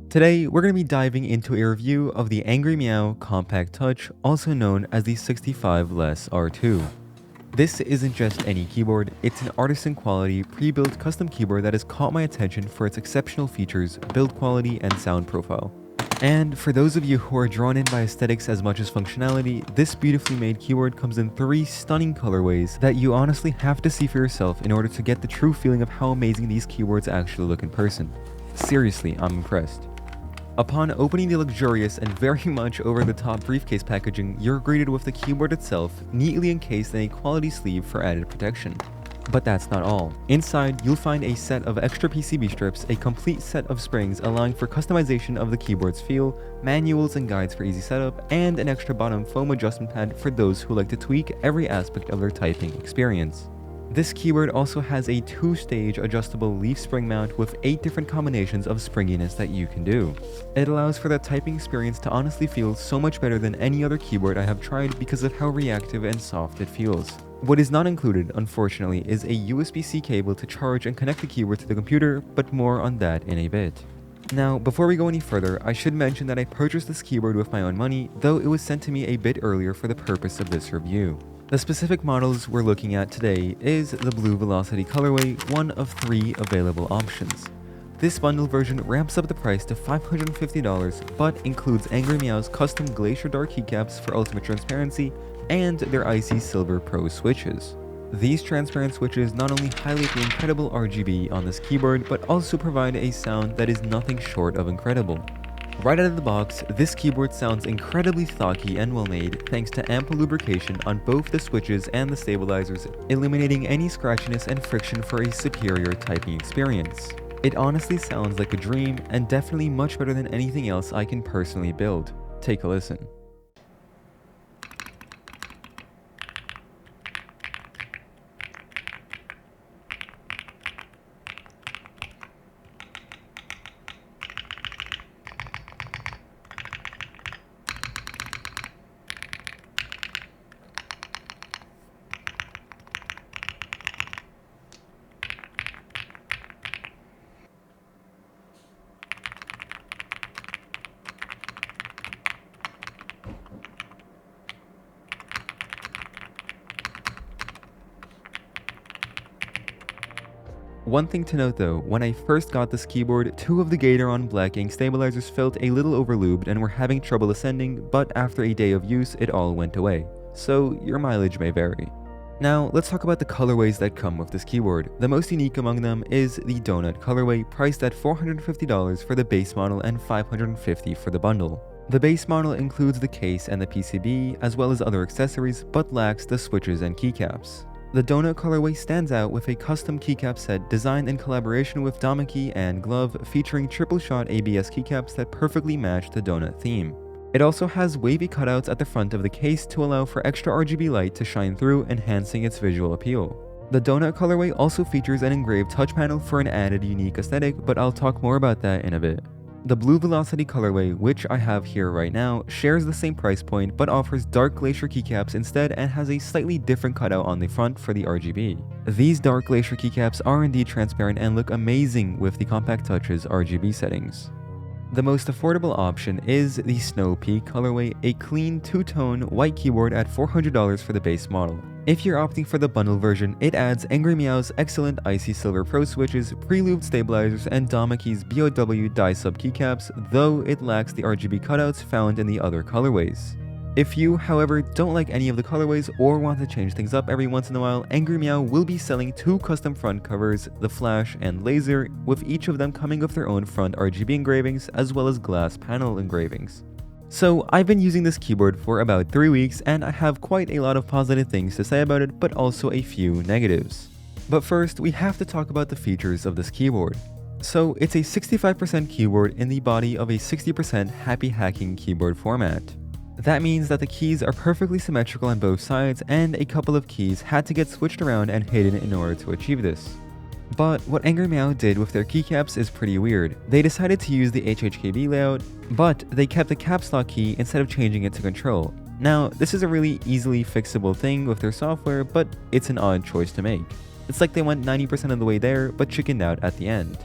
Today, we're going to be diving into a review of the AngryMiao Compact Touch, also known as the 65 less R2. This isn't just any keyboard, it's an artisan quality, pre-built custom keyboard that has caught my attention for its exceptional features, build quality, and sound profile. And for those of you who are drawn in by aesthetics as much as functionality, this beautifully made keyboard comes in 3 stunning colorways that you honestly have to see for yourself in order to get the true feeling of how amazing these keyboards actually look in person. Seriously, I'm impressed. Upon opening the luxurious and very much over-the-top briefcase packaging, you're greeted with the keyboard itself, neatly encased in a quality sleeve for added protection. But that's not all. Inside, you'll find a set of extra PCB strips, a complete set of springs allowing for customization of the keyboard's feel, manuals and guides for easy setup, and an extra bottom foam adjustment pad for those who like to tweak every aspect of their typing experience. This keyboard also has a 2-stage adjustable leaf spring mount with 8 different combinations of springiness that you can do. It allows for the typing experience to honestly feel so much better than any other keyboard I have tried because of how reactive and soft it feels. What is not included, unfortunately, is a USB-C cable to charge and connect the keyboard to the computer, but more on that in a bit. Now, before we go any further, I should mention that I purchased this keyboard with my own money, though it was sent to me a bit earlier for the purpose of this review. The specific models we're looking at today is the Blue Velocity colorway, one of 3 available options. This bundle version ramps up the price to $550, but includes AngryMiao's custom Glacier Dark keycaps for ultimate transparency and their Icy Silver Pro switches. These transparent switches not only highlight the incredible RGB on this keyboard, but also provide a sound that is nothing short of incredible. Right out of the box, this keyboard sounds incredibly thocky and well made thanks to ample lubrication on both the switches and the stabilizers, eliminating any scratchiness and friction for a superior typing experience. It honestly sounds like a dream and definitely much better than anything else I can personally build. Take a listen. One thing to note though, when I first got this keyboard, 2 of the Gateron black ink stabilizers felt a little overlubed and were having trouble ascending, but after a day of use it all went away, so your mileage may vary. Now let's talk about the colorways that come with this keyboard. The most unique among them is the Donut colorway, priced at $450 for the base model and $550 for the bundle. The base model includes the case and the PCB, as well as other accessories, but lacks the switches and keycaps. The Donut colorway stands out with a custom keycap set designed in collaboration with thocky and Glove, featuring triple-shot ABS keycaps that perfectly match the Donut theme. It also has wavy cutouts at the front of the case to allow for extra RGB light to shine through, enhancing its visual appeal. The Donut colorway also features an engraved touch panel for an added unique aesthetic, but I'll talk more about that in a bit. The Blue Velocity colorway, which I have here right now, shares the same price point but offers dark Glacier keycaps instead and has a slightly different cutout on the front for the RGB. These dark Glacier keycaps are indeed transparent and look amazing with the Compact Touch's RGB settings. The most affordable option is the Snow Peak colorway, a clean 2-tone white keyboard at $400 for the base model. If you're opting for the bundle version, it adds AngryMiao's excellent Icy Silver Pro switches, pre-lubed stabilizers, and thoky's BOW die sub keycaps, though it lacks the RGB cutouts found in the other colorways. If you, however, don't like any of the colorways or want to change things up every once in a while, AngryMiao will be selling 2 custom front covers, the Flash and Laser, with each of them coming with their own front RGB engravings as well as glass panel engravings. So I've been using this keyboard for about 3 weeks and I have quite a lot of positive things to say about it, but also a few negatives. But first, we have to talk about the features of this keyboard. So it's a 65% keyboard in the body of a 60% happy hacking keyboard format. That means that the keys are perfectly symmetrical on both sides, and a couple of keys had to get switched around and hidden in order to achieve this. But what AngryMiao did with their keycaps is pretty weird. They decided to use the HHKB layout, but they kept the caps lock key instead of changing it to control. Now, this is a really easily fixable thing with their software, but it's an odd choice to make. It's like they went 90% of the way there, but chickened out at the end.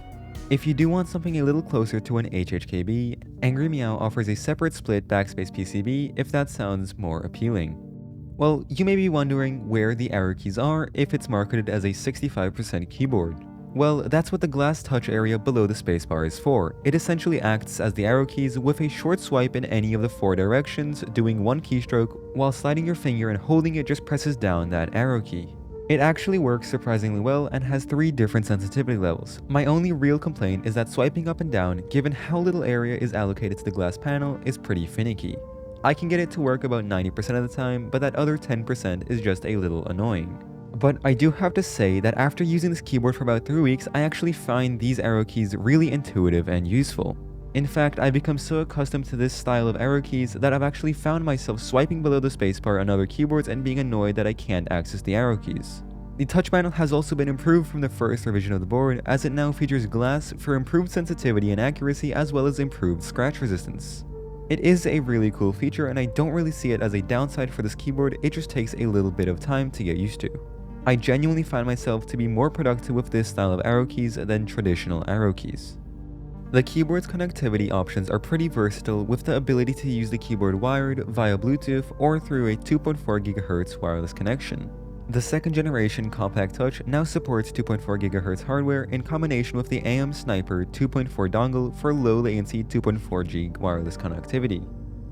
If you do want something a little closer to an HHKB, AngryMiao offers a separate split backspace PCB if that sounds more appealing. Well, you may be wondering where the arrow keys are if it's marketed as a 65% keyboard. Well, that's what the glass touch area below the spacebar is for. It essentially acts as the arrow keys with a short swipe in any of the 4 directions, doing one keystroke, while sliding your finger and holding it just presses down that arrow key. It actually works surprisingly well and has 3 different sensitivity levels. My only real complaint is that swiping up and down, given how little area is allocated to the glass panel, is pretty finicky. I can get it to work about 90% of the time, but that other 10% is just a little annoying. But I do have to say that after using this keyboard for about 3 weeks, I actually find these arrow keys really intuitive and useful. In fact, I've become so accustomed to this style of arrow keys that I've actually found myself swiping below the spacebar on other keyboards and being annoyed that I can't access the arrow keys. The touch panel has also been improved from the first revision of the board, as it now features glass for improved sensitivity and accuracy as well as improved scratch resistance. It is a really cool feature and I don't really see it as a downside for this keyboard, it just takes a little bit of time to get used to. I genuinely find myself to be more productive with this style of arrow keys than traditional arrow keys. The keyboard's connectivity options are pretty versatile, with the ability to use the keyboard wired via Bluetooth or through a 2.4 GHz wireless connection. The second generation Compact Touch now supports 2.4 GHz hardware in combination with the AM Sniper 2.4 dongle for low latency 2.4G wireless connectivity.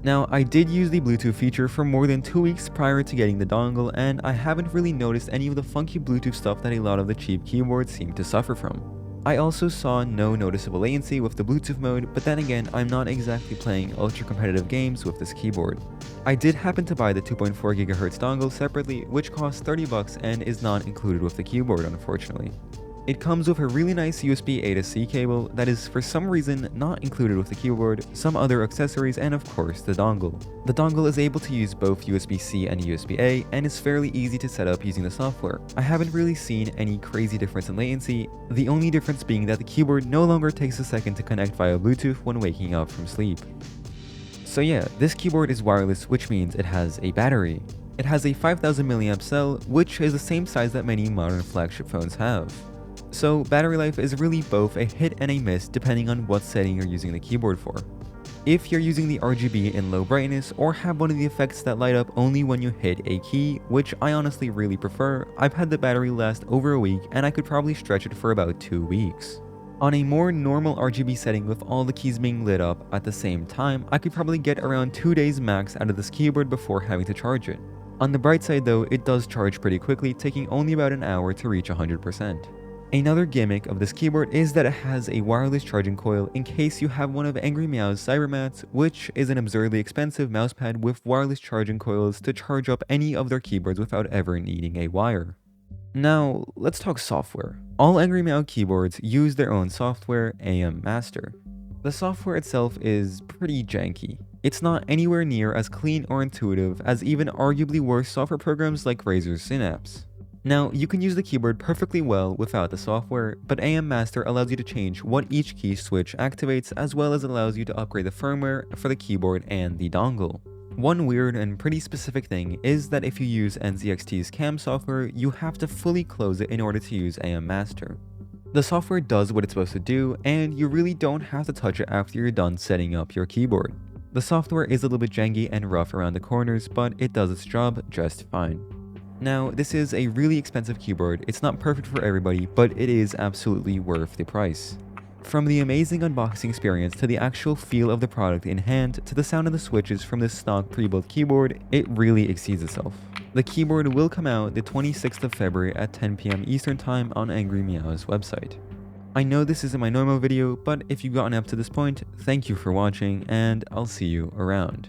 Now, I did use the Bluetooth feature for more than 2 weeks prior to getting the dongle, and I haven't really noticed any of the funky Bluetooth stuff that a lot of the cheap keyboards seem to suffer from. I also saw no noticeable latency with the Bluetooth mode, but then again, I'm not exactly playing ultra competitive games with this keyboard. I did happen to buy the 2.4 GHz dongle separately, which costs 30 bucks and is not included with the keyboard, unfortunately. It comes with a really nice USB A to C cable that is for some reason not included with the keyboard, some other accessories, and of course the dongle. The dongle is able to use both USB-C and USB-A and is fairly easy to set up using the software. I haven't really seen any crazy difference in latency, the only difference being that the keyboard no longer takes a second to connect via Bluetooth when waking up from sleep. So yeah, this keyboard is wireless, which means it has a battery. It has a 5000 mAh cell, which is the same size that many modern flagship phones have. So battery life is really both a hit and a miss depending on what setting you're using the keyboard for. If you're using the RGB in low brightness or have one of the effects that light up only when you hit a key, which I honestly really prefer, I've had the battery last over a week and I could probably stretch it for about 2 weeks. On a more normal RGB setting with all the keys being lit up at the same time, I could probably get around 2 days max out of this keyboard before having to charge it. On the bright side though, it does charge pretty quickly, taking only about an hour to reach 100%. Another gimmick of this keyboard is that it has a wireless charging coil in case you have one of AngryMiao's Cybermats, which is an absurdly expensive mousepad with wireless charging coils to charge up any of their keyboards without ever needing a wire. Now, let's talk software. All AngryMiao keyboards use their own software, AM Master. The software itself is pretty janky. It's not anywhere near as clean or intuitive as even arguably worse software programs like Razer's Synapse. Now, you can use the keyboard perfectly well without the software, but AM Master allows you to change what each key switch activates, as well as allows you to upgrade the firmware for the keyboard and the dongle. One weird and pretty specific thing is that if you use NZXT's CAM software, you have to fully close it in order to use AM Master. The software does what it's supposed to do, and you really don't have to touch it after you're done setting up your keyboard. The software is a little bit janky and rough around the corners, but it does its job just fine. Now, this is a really expensive keyboard. It's not perfect for everybody, but it is absolutely worth the price. From the amazing unboxing experience to the actual feel of the product in hand to the sound of the switches from this stock pre-built keyboard, it really exceeds itself. The keyboard will come out the 26th of February at 10 PM Eastern Time on AngryMiao's website. I know this isn't my normal video, but if you've gotten up to this point, thank you for watching, and I'll see you around.